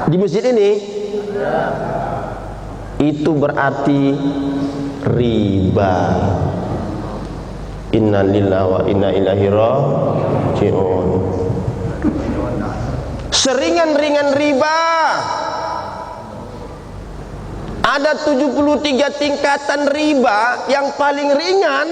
di masjid ini? Itu berarti riba. Inna lillahi wa inna ilaihi raji'un. Seringan-ringan riba. Ada 73 tingkatan riba. Yang paling ringan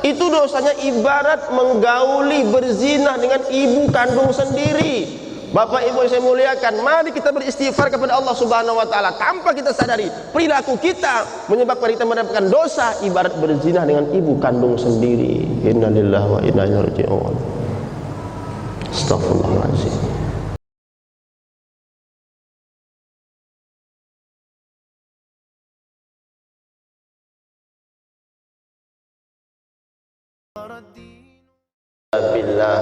itu dosanya ibarat menggauli, berzina dengan ibu kandung sendiri. Bapak Ibu yang saya muliakan, mari kita beristighfar kepada Allah Subhanahu wa taala tanpa kita sadari perilaku kita menyebabkan kita mendapatkan dosa ibarat berzina dengan ibu kandung sendiri. Innalillahi wa inna ilaihi raji'un. Astagfirullahaladzim. Billah.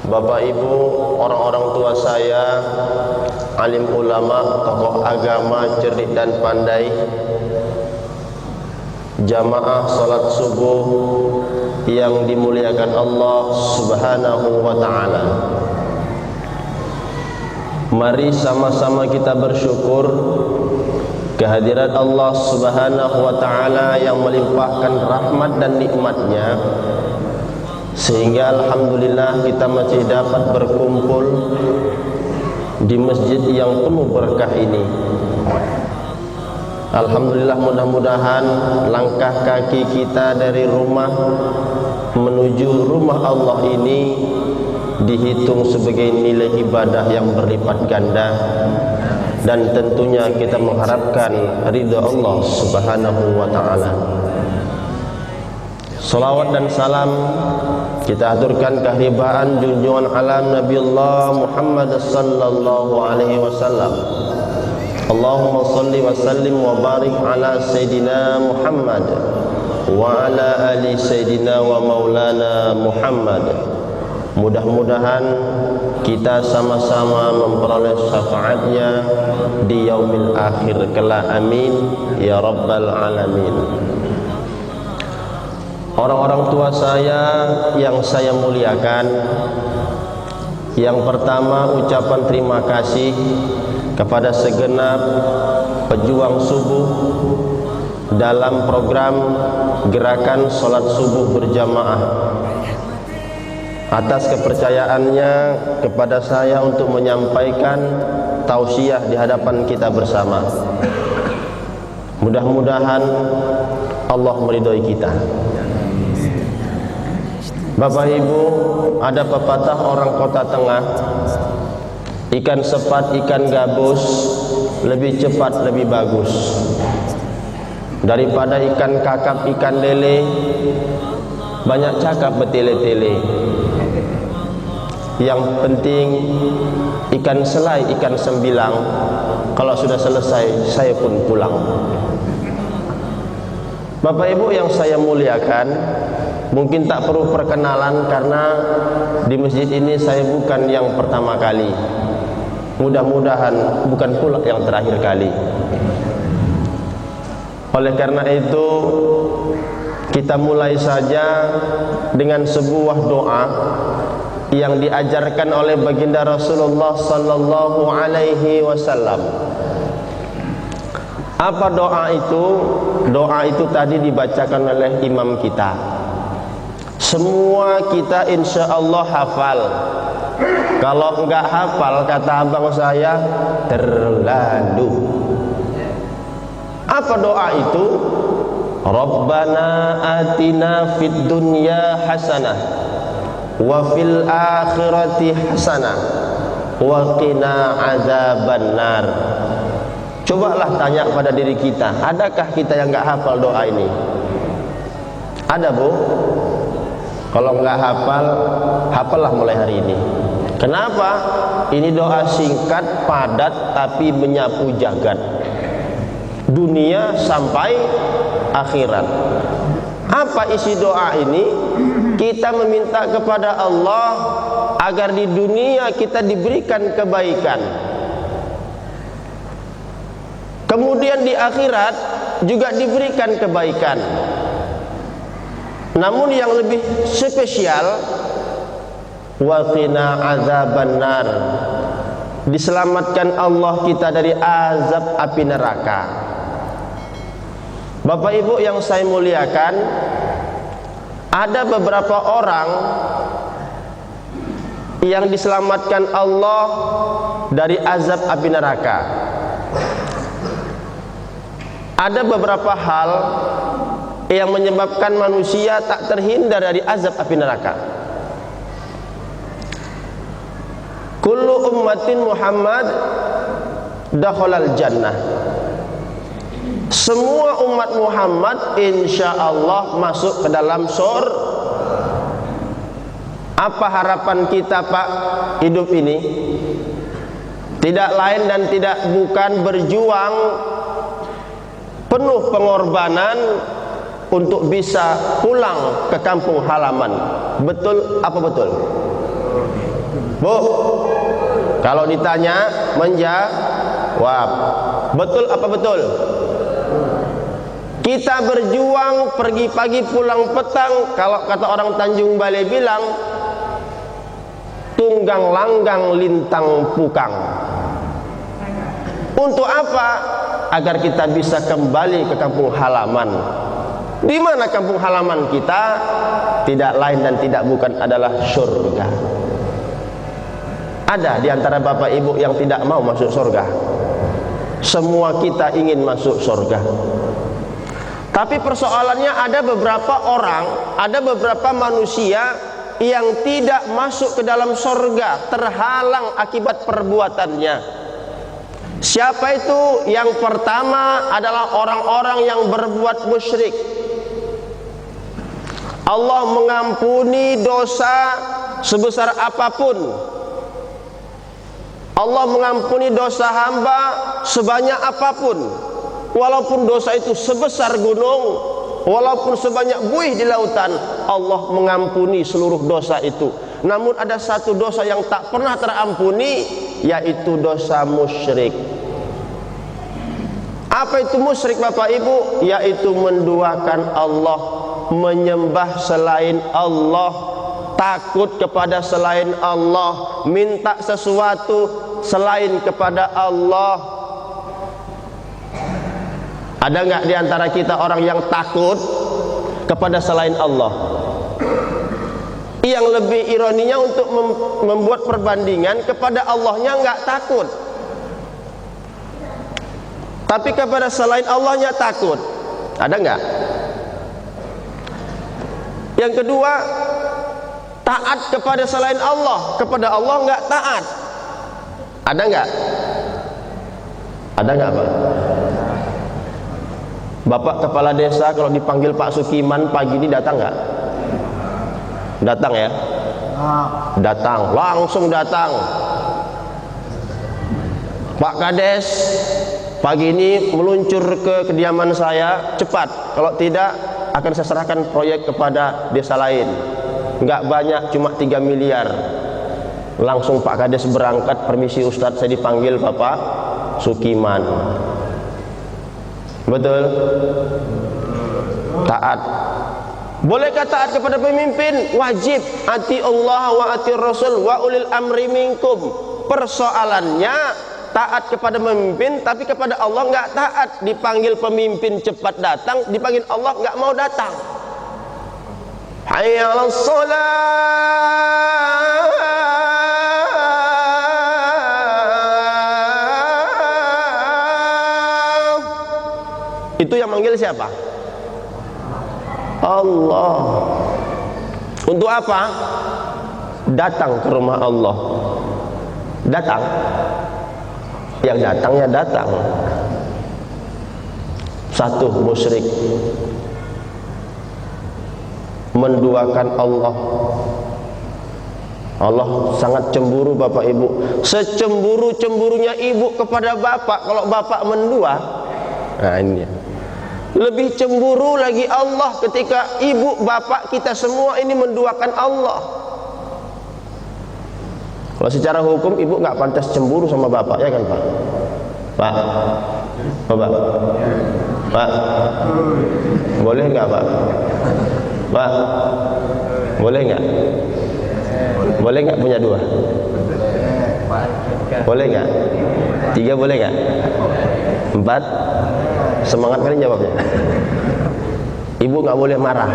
Bapak Ibu, orang-orang tua saya, alim ulama, tokoh agama, cerdik dan pandai, jamaah salat subuh yang dimuliakan Allah Subhanahu wa taala. Mari sama-sama kita bersyukur kehadiran Allah Subhanahu wa taala yang melimpahkan rahmat dan nikmatnya, sehingga alhamdulillah kita masih dapat berkumpul di masjid yang penuh berkah ini. Alhamdulillah, mudah-mudahan langkah kaki kita dari rumah menuju rumah Allah ini dihitung sebagai nilai ibadah yang berlipat ganda, dan tentunya kita mengharapkan ridha Allah Subhanahu wa taala. Salawat dan salam kita aturkan kehibaan junjungan alam Nabiullah Muhammad sallallahu alaihi wasallam. Allahumma salli wa sallim wa barik ala Sayyidina Muhammad wa ala ali Sayyidina wa maulana Muhammad. Mudah-mudahan kita sama-sama memperoleh syafaatnya di yaumil akhir kelak, amin ya rabbal alamin. Orang-orang tua saya yang saya muliakan, yang pertama ucapan terima kasih kepada segenap pejuang subuh dalam program gerakan salat subuh berjamaah, atas kepercayaannya kepada saya untuk menyampaikan tausiah di hadapan kita bersama. Mudah-mudahan Allah meridhoi kita. Bapak Ibu, ada pepatah orang kota tengah, ikan sepat, ikan gabus lebih cepat, lebih bagus daripada ikan kakap, ikan lele banyak cakap bertele-tele. Yang penting ikan selai, ikan sembilang, kalau sudah selesai saya pun pulang. Bapak Ibu yang saya muliakan, mungkin tak perlu perkenalan karena di masjid ini saya bukan yang pertama kali. Mudah-mudahan bukan pula yang terakhir kali. Oleh karena itu, kita mulai saja dengan sebuah doa yang diajarkan oleh baginda Rasulullah sallallahu alaihi wasallam. Apa doa itu? Doa itu tadi dibacakan oleh imam kita. Semua kita insya Allah hafal. Kalau enggak hafal, kata abang saya, terlalu. Apa doa itu? Rabbana atina fid dunya hasanah wa fil akhirati hasanah wa qina azabannar. Cobalah tanya pada diri kita, adakah kita yang enggak hafal doa ini? Ada, Bu? Kalau enggak hafal, hafallah mulai hari ini. Kenapa? Ini doa singkat, padat, tapi menyapu jagat dunia sampai akhirat. Apa isi doa ini? Kita meminta kepada Allah agar di dunia kita diberikan kebaikan, kemudian di akhirat juga diberikan kebaikan. Namun yang lebih spesial, wa qina azabannar. Diselamatkan Allah kita dari azab api neraka. Bapak Ibu yang saya muliakan, ada beberapa orang yang diselamatkan Allah dari azab api neraka. Ada beberapa hal yang menyebabkan manusia tak terhindar dari azab api neraka. Kullu ummatin Muhammad dakhalal jannah. Semua umat Muhammad insya Allah masuk ke dalam surga. Apa harapan kita Pak hidup ini? Tidak lain dan tidak bukan berjuang penuh pengorbanan untuk bisa pulang ke kampung halaman. Betul apa betul? Bu, kalau ditanya menjawab. Betul apa betul? Kita berjuang pergi pagi pulang petang. Kalau kata orang Tanjung Balai bilang, tunggang langgang lintang pukang. Untuk apa? Agar kita bisa kembali ke kampung halaman. Di mana kampung halaman kita? Tidak lain dan tidak bukan adalah surga. Ada di antara Bapak Ibu yang tidak mau masuk surga. Semua kita ingin masuk surga. Tapi persoalannya ada beberapa orang, ada beberapa manusia yang tidak masuk ke dalam surga, terhalang akibat perbuatannya. Siapa itu? Yang pertama adalah orang-orang yang berbuat musyrik. Allah mengampuni dosa sebesar apapun. Allah mengampuni dosa hamba sebanyak apapun. Walaupun dosa itu sebesar gunung, walaupun sebanyak buih di lautan, Allah mengampuni seluruh dosa itu. Namun ada satu dosa yang tak pernah terampuni, yaitu dosa musyrik. Apa itu musyrik Bapak Ibu? Yaitu menduakan Allah, menyembah selain Allah, takut kepada selain Allah, minta sesuatu selain kepada Allah. Ada nggak di antara kita orang yang takut kepada selain Allah? Yang lebih ironinya untuk membuat perbandingan, kepada Allahnya nggak takut, tapi kepada selain Allahnya takut. Ada nggak? Yang kedua, taat kepada selain Allah, kepada Allah nggak taat. Ada nggak? Ada nggak Pak? Bapak kepala desa kalau dipanggil Pak Sukiman pagi ini datang nggak? Datang ya? Datang, langsung datang. Pak Kades pagi ini meluncur ke kediaman saya cepat. Kalau tidak akan saya serahkan proyek kepada desa lain. Nggak banyak, cuma 3 miliar. Langsung Pak Kades berangkat, permisi Ustadz saya dipanggil Bapak Sukiman. Betul? Taat. Bolehkah taat kepada pemimpin? Wajib. Ati Allah wa ati Rasul wa ulil amri minkum. Persoalannya taat kepada pemimpin, tapi kepada Allah nggak taat. Dipanggil pemimpin cepat datang, dipanggil Allah nggak mau datang. Hayya 'alas shalah. Itu yang manggil siapa? Allah. Untuk apa? Datang ke rumah Allah. Datang. Yang datang ya datang. Satu, musyrik, menduakan Allah. Allah sangat cemburu Bapak Ibu. Secemburu-cemburunya ibu kepada bapak kalau bapak mendua. Nah ini ya. Lebih cemburu lagi Allah ketika ibu bapak kita semua ini menduakan Allah. Kalau secara hukum ibu nggak pantas cemburu sama bapak, ya kan Pak? Pak, Bapak, Pak, boleh nggak Pak? Pak, boleh nggak? Boleh nggak punya 2? Boleh nggak? 3 boleh nggak? 4? Semangat kali jawabnya. Ibu nggak boleh marah.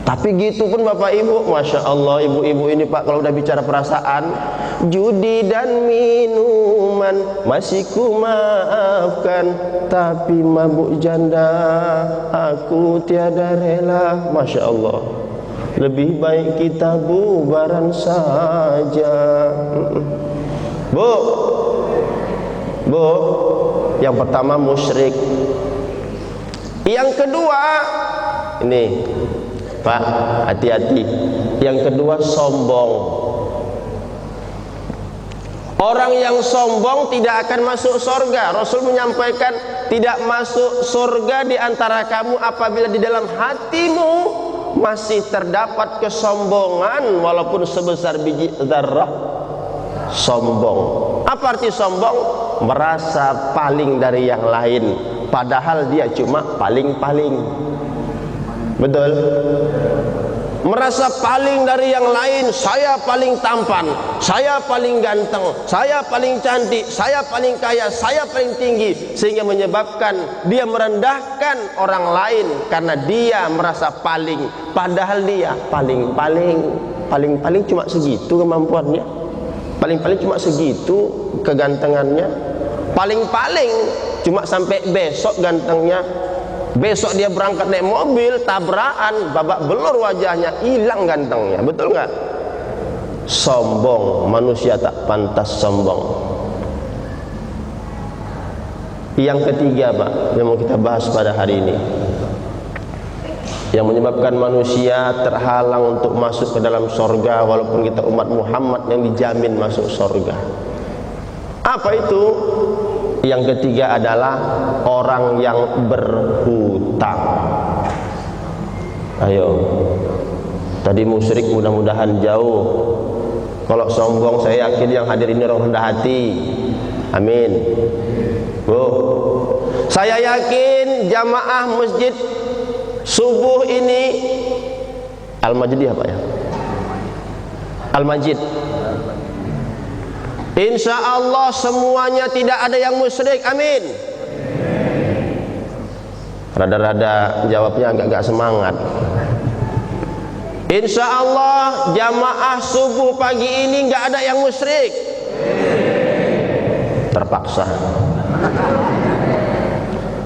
Tapi gitu pun Bapak Ibu, Masya Allah, ibu-ibu ini Pak, kalau udah bicara perasaan, judi dan minuman masih ku maafkan, tapi mabuk janda aku tiada rela. Masya Allah, lebih baik kita bubaran saja. Bu, yang pertama musyrik. Yang kedua, ini Pak, hati-hati. Yang kedua sombong. Orang yang sombong tidak akan masuk surga. Rasul menyampaikan, tidak masuk surga di antara kamu apabila di dalam hatimu masih terdapat kesombongan walaupun sebesar biji zarrah. Sombong. Apa arti sombong? Merasa paling dari yang lain, padahal dia cuma paling-paling. Betul? Merasa paling dari yang lain, saya paling tampan, saya paling ganteng, saya paling cantik, saya paling kaya, saya paling tinggi, sehingga menyebabkan dia merendahkan orang lain karena dia merasa paling, padahal dia paling cuma segitu kemampuannya, paling cuma segitu kegantengannya, paling cuma sampai besok gantengnya. Besok dia berangkat naik mobil, tabrakan, babak belur wajahnya, hilang gantengnya. Betul nggak? Sombong, manusia tak pantas sombong. Yang ketiga Pak, yang mau kita bahas pada hari ini, yang menyebabkan manusia terhalang untuk masuk ke dalam sorga walaupun kita umat Muhammad yang dijamin masuk sorga. Apa itu? Yang ketiga adalah orang yang berhutang. Ayo, tadi musyrik mudah-mudahan jauh. Kalau sombong saya yakin yang hadir ini orang rendah hati. Amin. Bu, saya yakin jamaah masjid subuh ini Al-Majid apa ya? Al-Majid. Insya Allah semuanya tidak ada yang musyrik. Amin. Rada-rada jawabnya agak-agak semangat. Insya Allah jamaah subuh pagi ini nggak ada yang musyrik. Terpaksa.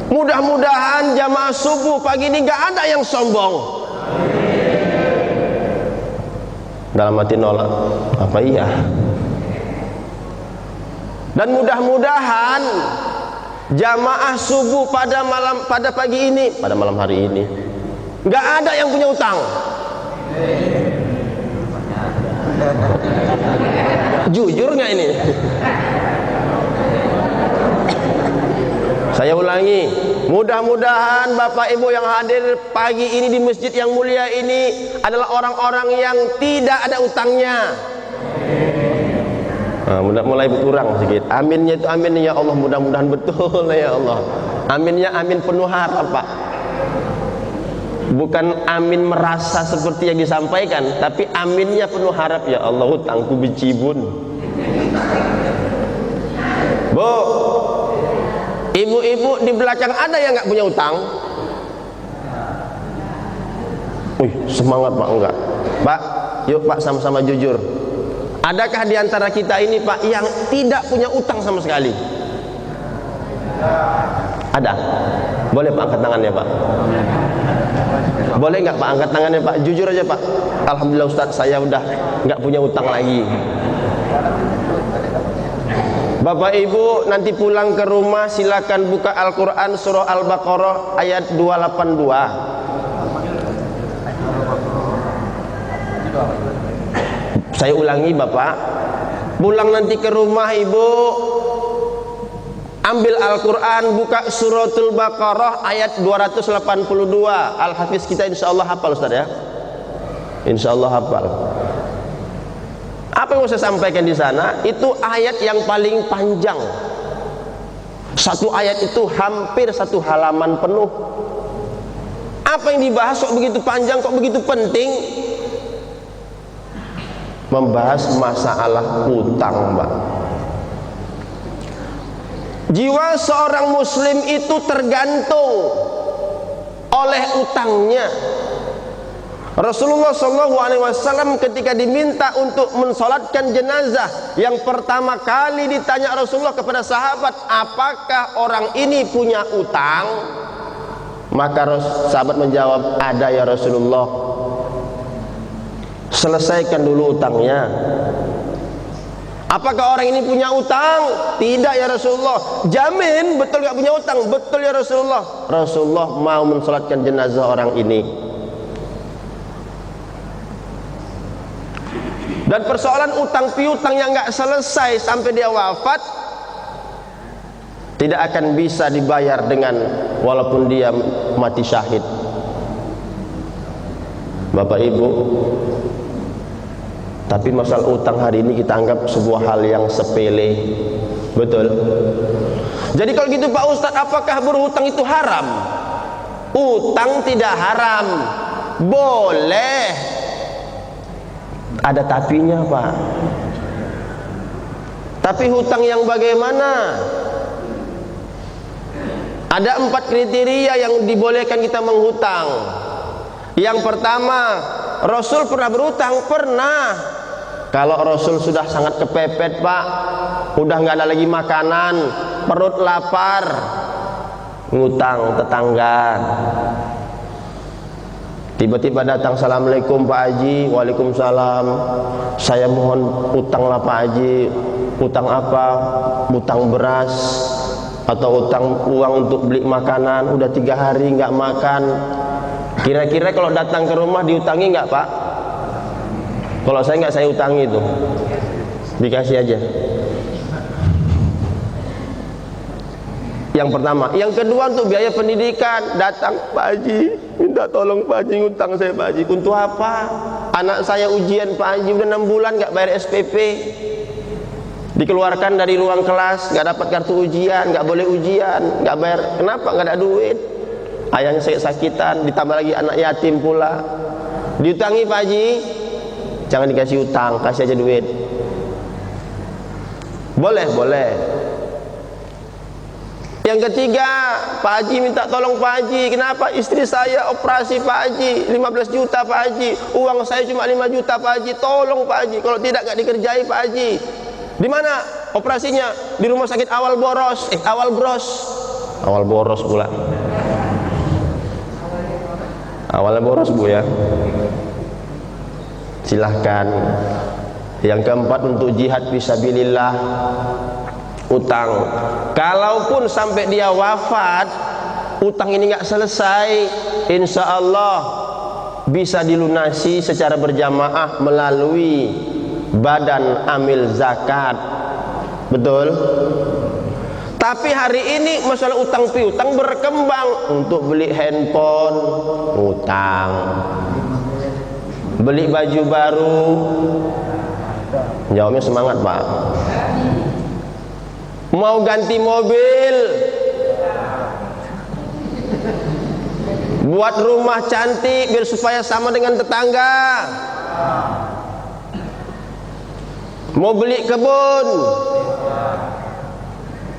Mudah-mudahan jamaah subuh pagi ini nggak ada yang sombong. Dalam hati nolak. Apa iya? Dan mudah-mudahan jamaah subuh pada pagi ini, pada malam hari ini, nggak ada yang punya utang. Jujur nggak ini? Saya ulangi, mudah-mudahan Bapak Ibu yang hadir pagi ini di masjid yang mulia ini adalah orang-orang yang tidak ada utangnya. Nah, mulai berkurang sedikit. Aminnya itu amin ya Allah, mudah-mudahan betul ya Allah. Aminnya amin penuh harap Pak. Bukan amin merasa seperti yang disampaikan, tapi aminnya penuh harap ya Allah, hutangku bicibun. Bu, ibu-ibu di belakang ada yang nggak punya utang? Wih, semangat Pak, enggak. Pak, yuk Pak sama-sama jujur. Adakah di antara kita ini Pak yang tidak punya utang sama sekali? Ada? Boleh Pak angkat tangannya Pak? Boleh nggak Pak angkat tangannya Pak? Jujur aja Pak. Alhamdulillah Ustaz, saya udah nggak punya utang lagi. Bapak Ibu nanti pulang ke rumah silakan buka Al-Quran surah Al-Baqarah ayat 282. Saya ulangi Bapak, pulang nanti ke rumah Ibu, ambil Al-Quran, buka suratul Baqarah ayat 282. Al-Hafiz kita insya Allah hafal Ustaz ya. Insya Allah hafal. Apa yang mau saya sampaikan di sana? Itu ayat yang paling panjang. Satu ayat itu hampir satu halaman penuh. Apa yang dibahas kok begitu panjang, kok begitu penting? membahas masalah utang, Mbak. Jiwa seorang muslim itu tergantung oleh utangnya. Rasulullah SAW ketika diminta untuk mensolatkan jenazah, yang pertama kali ditanya Rasulullah kepada sahabat, apakah orang ini punya utang? Maka sahabat menjawab, ada ya Rasulullah. Selesaikan dulu utangnya. Apakah orang ini punya utang? Tidak ya Rasulullah. Jamin betul gak punya utang? Betul ya Rasulullah. Rasulullah mau mensolatkan jenazah orang ini. Dan persoalan utang piutang yang nggak selesai sampai dia wafat tidak akan bisa dibayar dengan walaupun dia mati syahid. Bapak Ibu, tapi masalah utang hari ini kita anggap sebuah hal yang sepele. Betul? Jadi kalau gitu Pak Ustadz, apakah berhutang itu haram? Utang tidak haram, boleh. Ada tapinya, Pak. Tapi hutang yang bagaimana? Ada 4 kriteria yang dibolehkan kita menghutang. Yang pertama, Rasul pernah berhutang? Pernah. Kalau Rasul sudah sangat kepepet, Pak, udah nggak ada lagi makanan, perut lapar, ngutang tetangga. Tiba-tiba datang, assalamualaikum Pak Haji. Waalaikumsalam. Saya mohon utang lah Pak Haji. Utang apa? Utang beras atau utang uang untuk beli makanan. Udah 3 hari nggak makan. Kira-kira kalau datang ke rumah diutangi nggak Pak? Kalau saya nggak, saya utangi itu. Dikasih aja. Yang pertama. Yang kedua, untuk biaya pendidikan. Datang Pak Haji, minta tolong Pak Haji, ngutang saya Pak Haji. Untuk apa? Anak saya ujian Pak Haji, udah 6 bulan nggak bayar SPP. Dikeluarkan dari ruang kelas, nggak dapat kartu ujian, nggak boleh ujian, nggak bayar. Kenapa? Nggak ada duit. Ayahnya sakit-sakitan, ditambah lagi anak yatim pula. Diutangi Pak Haji. Jangan dikasih utang, kasih aja duit. Boleh, boleh. Yang ketiga, Pak Haji minta tolong Pak Haji. Kenapa? Istri saya operasi Pak Haji, 15 juta Pak Haji. Uang saya cuma 5 juta Pak Haji. Tolong Pak Haji. Kalau tidak nggak dikerjai Pak Haji. Di mana operasinya? Di rumah sakit Awal Boros. Awal Bros. Awal Boros pula. Awal Boros Bu ya. Silahkan. Yang keempat, untuk jihad fisabilillah. Utang, kalaupun sampai dia wafat, utang ini nggak selesai, insya Allah bisa dilunasi secara berjamaah melalui badan amil zakat. Betul? Tapi hari ini masalah utang piutang berkembang. Untuk beli handphone, utang. Beli baju baru, jawabnya semangat Pak. Mau ganti mobil, buat rumah cantik biar supaya sama dengan tetangga, mau beli kebun,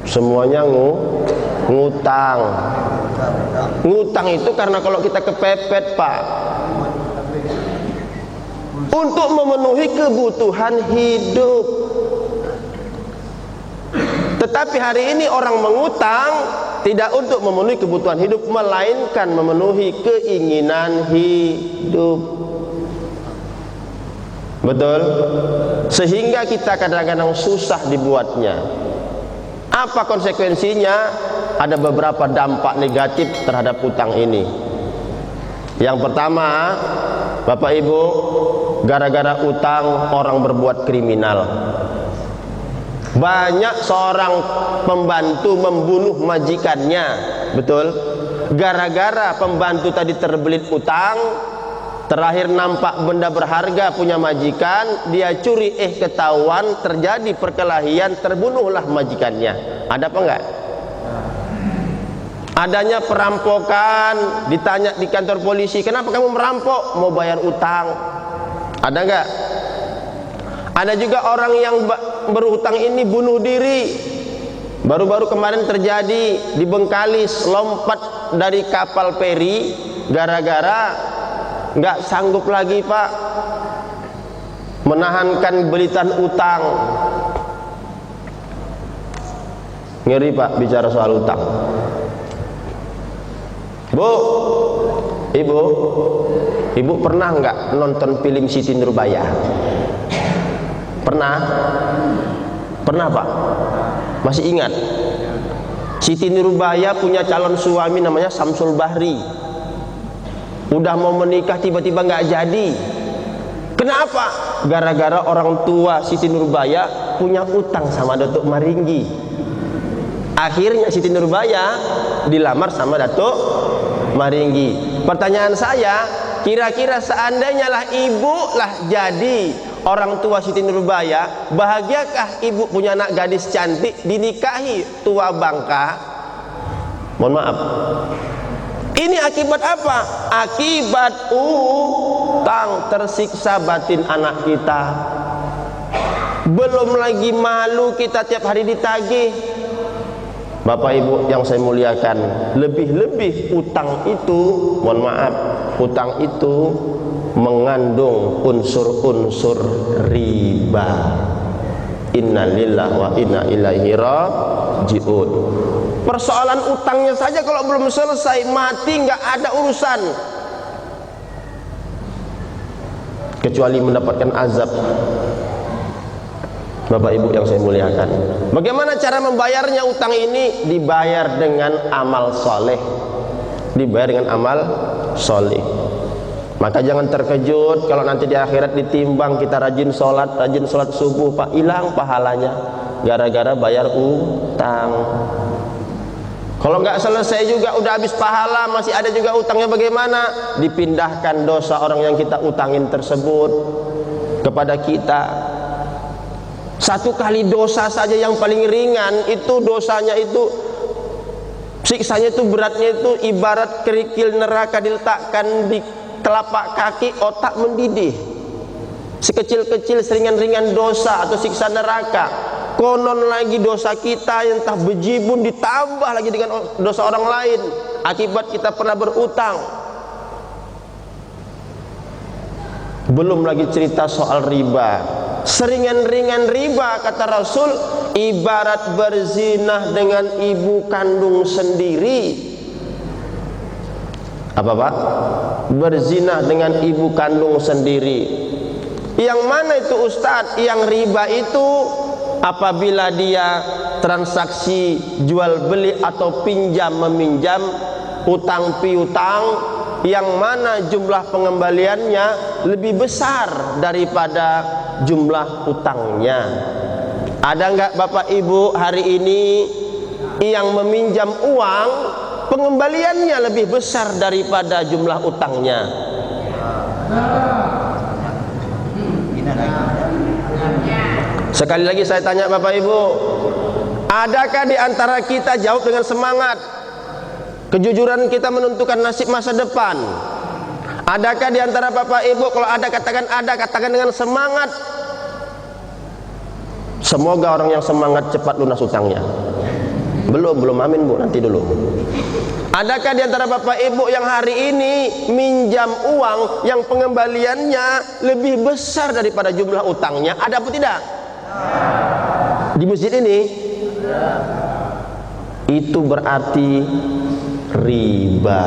semuanya ngutang. Ngutang itu karena kalau kita kepepet Pak, untuk memenuhi kebutuhan hidup. Tetapi hari ini orang mengutang tidak untuk memenuhi kebutuhan hidup, melainkan memenuhi keinginan hidup. Betul? Sehingga kita kadang-kadang susah dibuatnya. Apa konsekuensinya? Ada beberapa dampak negatif terhadap utang ini. Yang pertama, Bapak Ibu, gara-gara utang orang berbuat kriminal. Banyak seorang pembantu membunuh majikannya. Betul? Gara-gara pembantu tadi terbelit utang, terakhir nampak benda berharga punya majikan, dia curi, ketahuan, terjadi perkelahian, terbunuhlah majikannya. Ada apa enggak? Adanya perampokan, ditanya di kantor polisi, kenapa kamu merampok? Mau bayar utang. Ada enggak? Ada juga orang yang berhutang ini bunuh diri. Baru-baru kemarin terjadi di Bengkalis, lompat dari kapal feri gara-gara nggak sanggup lagi Pak menahankan belitan utang. Ngeri Pak bicara soal utang. Bu, ibu pernah nggak nonton film Siti Nurbaya? Pernah? Pernah Pak? Masih ingat? Siti Nurbaya punya calon suami namanya Samsul Bahri. Udah mau menikah tiba-tiba nggak jadi. Kenapa? Gara-gara orang tua Siti Nurbaya punya utang sama Datuk Maringgi. Akhirnya Siti Nurbaya dilamar sama Datuk Maringgi. Pertanyaan saya, kira-kira seandainya lah ibu lah jadi orang tua Siti Nurbaya, bahagiakah ibu punya anak gadis cantik dinikahi tua bangka? Mohon maaf. Ini akibat apa? Akibat utang, tersiksa batin anak kita. Belum lagi malu kita tiap hari ditagih. Bapak Ibu yang saya muliakan, lebih-lebih utang itu, mohon maaf, utang itu mengandung unsur-unsur riba. Innalillahi wa inna ilaihi raji'un. Persoalan utangnya saja kalau belum selesai, mati nggak ada urusan kecuali mendapatkan azab. Bapak Ibu yang saya muliakan, bagaimana cara membayarnya utang ini? Dibayar dengan amal soleh. Dibayar dengan amal soleh. Maka jangan terkejut kalau nanti di akhirat ditimbang kita rajin sholat subuh, Pak, hilang pahalanya gara-gara bayar utang. Kalau nggak selesai juga udah habis pahala, masih ada juga utangnya, bagaimana? Dipindahkan dosa orang yang kita utangin tersebut kepada kita. Satu kali dosa saja yang paling ringan itu dosanya itu, siksanya itu, beratnya itu ibarat kerikil neraka diletakkan di telapak kaki, otak mendidih. Sekecil-kecil seringan-ringan dosa atau siksa neraka, konon lagi dosa kita yang entah bejibun ditambah lagi dengan dosa orang lain akibat kita pernah berutang. Belum lagi cerita soal riba. Seringan-ringan riba, kata Rasul, ibarat berzinah dengan ibu kandung sendiri. Apa Pak? Berzinah dengan ibu kandung sendiri. Yang mana itu Ustadz? Yang riba itu apabila dia transaksi jual beli atau pinjam meminjam, utang piutang, yang mana jumlah pengembaliannya lebih besar daripada jumlah utangnya. Ada enggak Bapak Ibu hari ini yang meminjam uang pengembaliannya lebih besar daripada jumlah utangnya? Sekali lagi saya tanya Bapak Ibu, adakah di antara kita, jawab dengan semangat, kejujuran kita menentukan nasib masa depan? Adakah di antara Bapak Ibu, kalau ada katakan ada, katakan dengan semangat. Semoga orang yang semangat cepat lunas utangnya. Belum amin Bu, nanti dulu. Adakah di antara Bapak Ibu yang hari ini minjam uang yang pengembaliannya lebih besar daripada jumlah utangnya? Ada atau tidak? Di masjid ini? Itu berarti riba.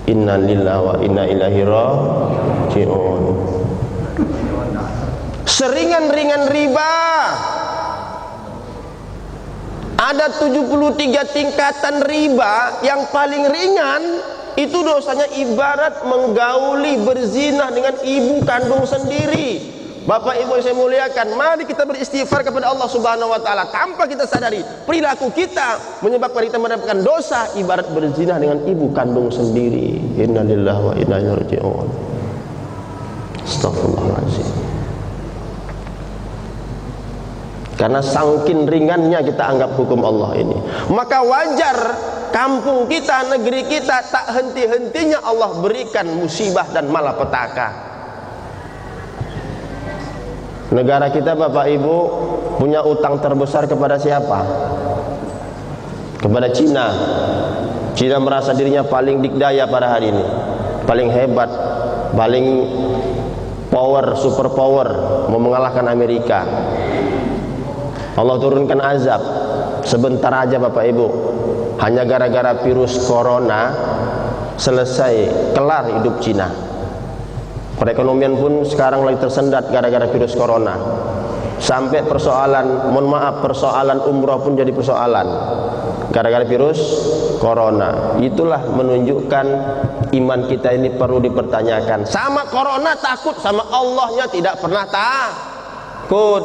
Inna lillahi wa inna ilaihi raji'un. Seringan-ringan riba. Ada 73 tingkatan riba. Yang paling ringan itu dosanya ibarat menggauli, berzinah dengan ibu kandung sendiri. Bapak Ibu yang saya muliakan, mari kita beristighfar kepada Allah Subhanahu wa taala tanpa kita sadari perilaku kita menyebabkan kita mendapatkan dosa ibarat berzina dengan ibu kandung sendiri. Innalillahi wa inna ilaihi raji'un. Astagfirullahaladzim. Karena saking ringannya kita anggap hukum Allah ini, maka wajar kampung kita, negeri kita tak henti-hentinya Allah berikan musibah dan malapetaka. Negara kita Bapak Ibu punya utang terbesar kepada siapa? Kepada Cina. Cina merasa dirinya paling dikdaya pada hari ini, paling hebat, paling power, super power, mau mengalahkan Amerika. Allah turunkan azab sebentar aja Bapak Ibu, hanya gara-gara virus corona selesai, kelar hidup Cina. Perekonomian pun sekarang lagi tersendat gara-gara virus corona. Sampai persoalan, mohon maaf, persoalan umroh pun jadi persoalan gara-gara virus corona. Itulah menunjukkan iman kita ini perlu dipertanyakan. Sama corona takut, sama Allahnya tidak pernah takut.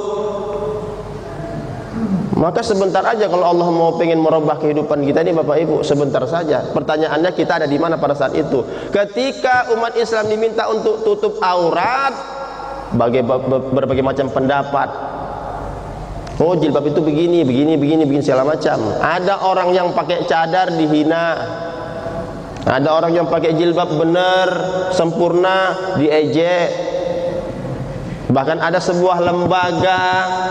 Maka sebentar aja kalau Allah mau pengen merubah kehidupan kita ini Bapak Ibu, sebentar saja. Pertanyaannya kita ada di mana pada saat itu? Ketika umat Islam diminta untuk tutup aurat, berbagai macam pendapat. Oh, jilbab itu begini segala macam. Ada orang yang pakai cadar dihina. Ada orang yang pakai jilbab benar, sempurna, diejek. Bahkan ada sebuah lembaga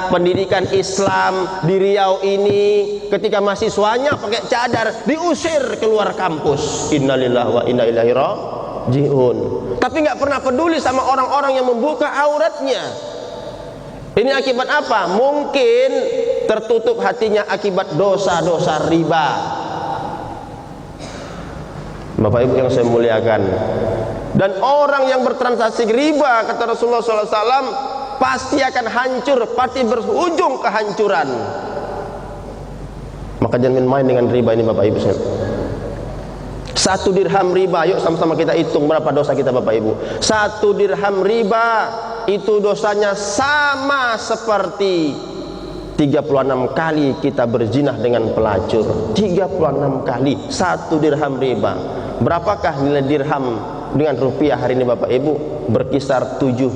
pendidikan Islam di Riau ini, ketika mahasiswanya pakai cadar diusir keluar kampus. Innalillahi wa inna ilaihi raji'un. Tapi nggak pernah peduli sama orang-orang yang membuka auratnya. Ini akibat apa? Mungkin tertutup hatinya akibat dosa-dosa riba. Bapak Ibu yang saya muliakan, dan orang yang bertransaksi riba, kata Rasulullah SAW, pasti akan hancur, pasti berujung kehancuran. Maka jangan main dengan riba ini Bapak Ibu. 1 dirham riba, yuk sama-sama kita hitung berapa dosa kita Bapak Ibu. 1 dirham riba itu dosanya sama seperti 36 kali kita berzinah dengan pelacur. 36 kali 1 dirham riba. Berapakah nilai dirham dengan rupiah hari ini Bapak Ibu? Berkisar 70.000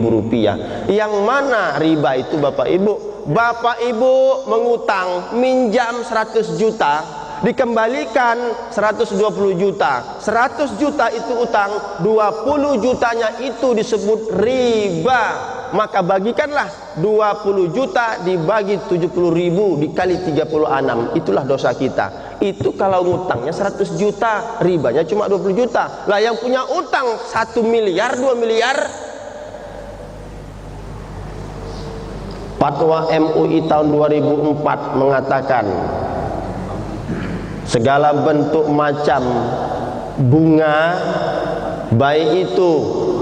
rupiah. Yang mana riba itu Bapak Ibu? Bapak Ibu mengutang, minjam 100 juta, dikembalikan 120 juta. 100 juta itu utang, 20 jutanya itu disebut riba. Maka bagikanlah 20 juta dibagi 70.000 dikali 36. Itulah dosa kita. Itu kalau ngutangnya 100 juta, ribanya cuma 20 juta. Lah yang punya utang 1 miliar, 2 miliar. Fatwa MUI tahun 2004 mengatakan segala bentuk macam bunga, baik itu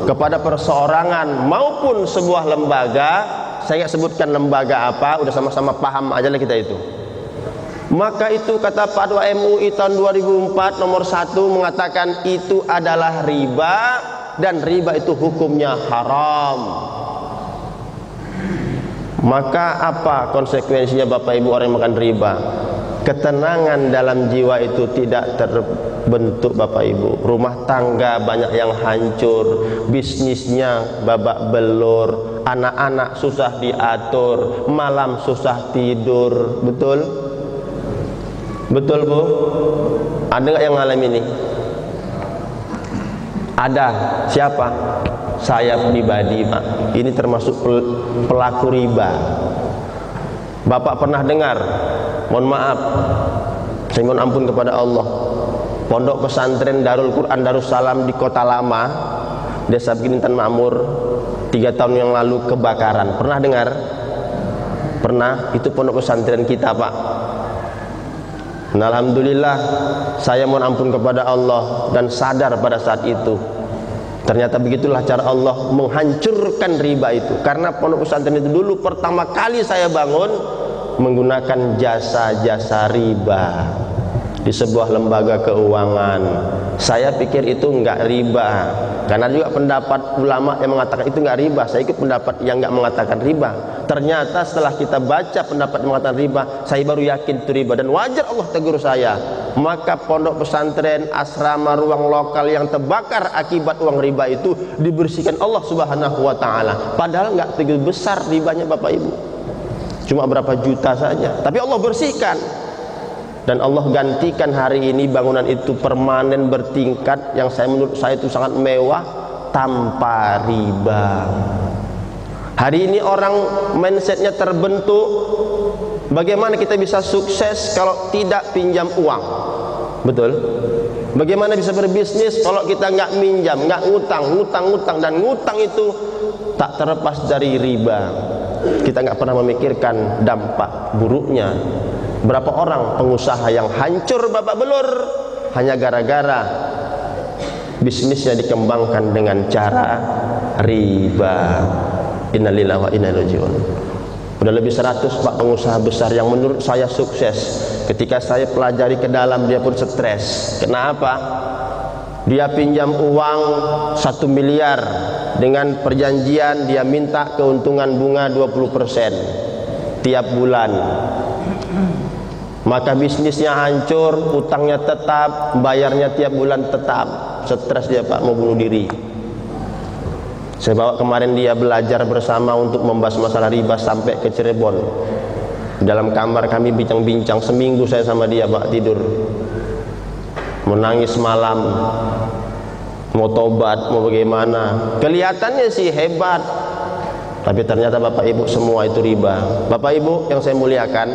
kepada perseorangan maupun sebuah lembaga, saya nggak sebutkan lembaga apa, udah sama-sama paham aja lah kita itu. Maka itu kata Fatwa MUI tahun 2004 nomor 1 mengatakan itu adalah riba, dan riba itu hukumnya haram. Maka apa konsekuensinya Bapak Ibu orang yang makan riba? Ketenangan dalam jiwa itu tidak terbentuk Bapak Ibu. Rumah tangga banyak yang hancur, bisnisnya babak belur, anak-anak susah diatur, malam susah tidur. Betul? Betul Bu? Ada nggak yang ngalamin ini? Ada. Siapa? Saya pribadi Pak. Ini termasuk pelaku riba. Bapak pernah dengar? Mohon maaf, saya mohon ampun kepada Allah. Pondok pesantren Darul Quran Darussalam di Kota Lama, Desa Begintan Makmur, 3 tahun yang lalu kebakaran. Pernah dengar? Pernah. Itu pondok pesantren kita Pak. Nah, alhamdulillah saya mohon ampun kepada Allah dan sadar pada saat itu. Ternyata begitulah cara Allah menghancurkan riba itu. Karena pondok pesantren itu dulu pertama kali saya bangun menggunakan jasa-jasa riba di sebuah lembaga keuangan. Saya pikir itu enggak riba, karena juga pendapat ulama yang mengatakan itu enggak riba. Saya ikut pendapat yang enggak mengatakan riba. Ternyata setelah kita baca pendapat yang mengatakan riba, saya baru yakin itu riba, dan wajar Allah tegur saya. Maka pondok pesantren, asrama, ruang lokal yang terbakar akibat uang riba itu dibersihkan Allah Subhanahu wa taala. Padahal enggak begitu besar ribanya Bapak Ibu, cuma berapa juta saja, tapi Allah bersihkan. Dan Allah gantikan hari ini bangunan itu permanen bertingkat, yang menurut saya itu sangat mewah, tanpa riba. Hari ini orang mindsetnya terbentuk, bagaimana kita bisa sukses kalau tidak pinjam uang? Betul? Bagaimana bisa berbisnis kalau kita nggak minjam, nggak ngutang, dan ngutang itu tak terlepas dari riba. Kita nggak pernah memikirkan dampak buruknya. Berapa orang pengusaha yang hancur babak belur hanya gara-gara bisnisnya dikembangkan dengan cara riba. Innalillahi wa inna ilaihi raji'un. Udah lebih 100 Pak pengusaha besar yang menurut saya sukses. Ketika saya pelajari ke dalam, dia pun stres. Kenapa? Dia pinjam uang 1 miliar dengan perjanjian dia minta keuntungan bunga 20% tiap bulan. Maka bisnisnya hancur, utangnya tetap, bayarnya tiap bulan tetap. Stres dia Pak, mau bunuh diri. Saya bawa kemarin dia belajar bersama untuk membahas masalah riba sampai ke Cirebon. Dalam kamar kami bincang-bincang, seminggu saya sama dia Pak tidur, menangis malam, mau tobat, mau bagaimana. Kelihatannya sih hebat, tapi ternyata Bapak Ibu semua itu riba. Bapak Ibu yang saya muliakan,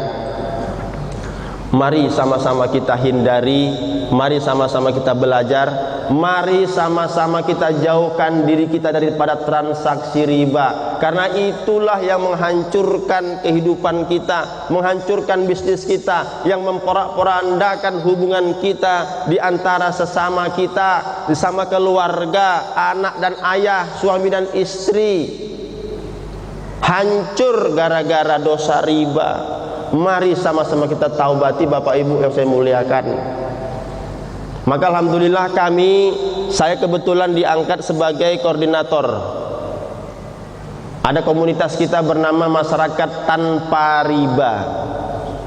mari sama-sama kita hindari, mari sama-sama kita belajar, mari sama-sama kita jauhkan diri kita daripada transaksi riba. Karena itulah yang menghancurkan kehidupan kita, menghancurkan bisnis kita, yang memporak-porandakan hubungan kita di antara sesama kita, sama keluarga, anak dan ayah, suami dan istri. Hancur gara-gara dosa riba. Mari sama-sama kita taubati Bapak Ibu yang saya muliakan. Maka alhamdulillah saya kebetulan diangkat sebagai koordinator. Ada komunitas kita bernama Masyarakat Tanpa Riba.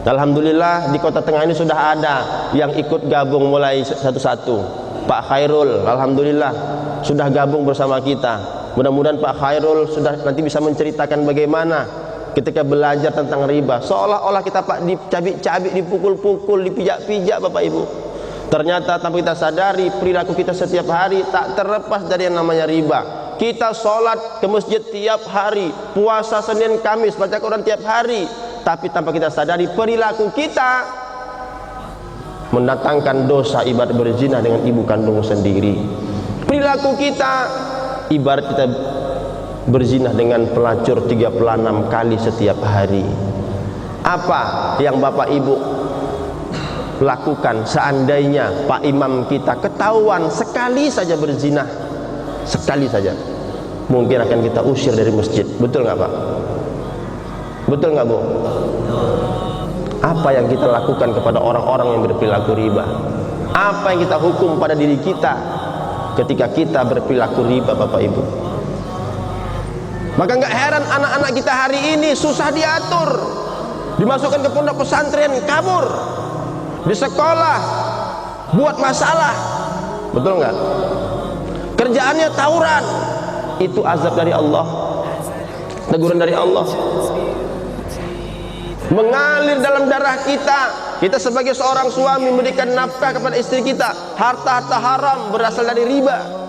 Alhamdulillah di Kota Tengah ini sudah ada yang ikut gabung mulai satu-satu. Pak Khairul alhamdulillah sudah gabung bersama kita. Mudah-mudahan Pak Khairul sudah nanti bisa menceritakan bagaimana ketika belajar tentang riba. Seolah-olah kita Pak dicabik-cabik, dipukul-pukul, dipijak-pijak Bapak Ibu. Ternyata tanpa kita sadari, perilaku kita setiap hari tak terlepas dari yang namanya riba. Kita sholat ke masjid tiap hari, puasa Senin Kamis, baca Quran tiap hari, tapi tanpa kita sadari perilaku kita mendatangkan dosa ibarat berzina dengan ibu kandung sendiri. Perilaku kita ibarat kita berzina dengan pelacur 36 kali setiap hari. Apa yang Bapak Ibu lakukan seandainya Pak Imam kita ketahuan sekali saja berzina, sekali saja, mungkin akan kita usir dari masjid. Betul nggak Pak? Betul nggak Bu? Apa yang kita lakukan kepada orang-orang yang berperilaku riba? Apa yang kita hukum pada diri kita ketika kita berperilaku riba Bapak Ibu? Maka nggak heran anak-anak kita hari ini susah diatur, dimasukkan ke pondok pesantren kabur, di sekolah buat masalah. Betul nggak? Kerjaannya tawuran. Itu azab dari Allah, teguran dari Allah, mengalir dalam darah kita. Kita sebagai seorang suami memberikan nafkah kepada istri kita, harta-harta haram berasal dari riba.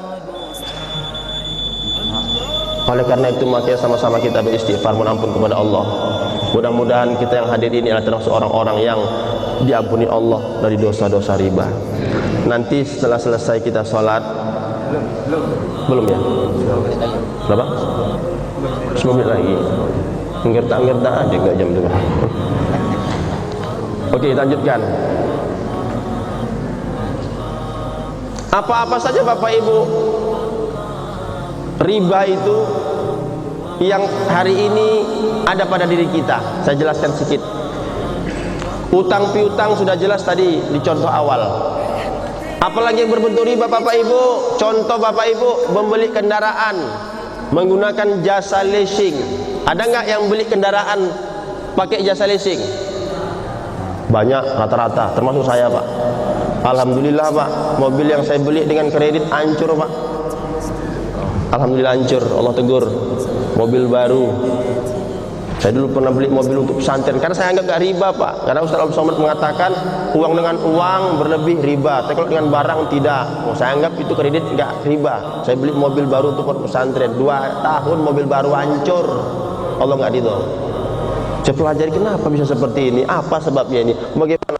Oleh karena itu makanya sama-sama kita beristighfar, mohon ampun kepada Allah. Mudah-mudahan kita yang hadir ini adalah termasuk orang-orang yang diampuni Allah dari dosa-dosa riba. Nanti setelah selesai kita sholat, belum ya? Berapa? 10 menit lagi. Ngerta-ngerta aja gak jam itu. Oke, lanjutkan. Apa-apa saja Bapak Ibu riba itu yang hari ini ada pada diri kita. Saya jelaskan sedikit. Utang piutang sudah jelas tadi di contoh awal. Apalagi yang berbentuk riba Bapak Ibu? Contoh Bapak Ibu membeli kendaraan menggunakan jasa leasing. Ada nggak yang beli kendaraan pakai jasa leasing? Banyak, rata-rata, termasuk saya Pak. Alhamdulillah Pak, mobil yang saya beli dengan kredit hancur Pak. Alhamdulillah hancur, Allah tegur. Mobil baru Saya dulu pernah beli mobil untuk pesantren karena saya anggap gak riba, Pak. Karena Ustaz Abdul Somad mengatakan uang dengan uang berlebih riba, tapi kalau dengan barang tidak. Saya anggap itu kredit gak riba. Saya beli mobil baru untuk pesantren 2 tahun mobil baru hancur. Allah gak ridho. Saya pelajari kenapa bisa seperti ini, apa sebabnya ini, bagaimana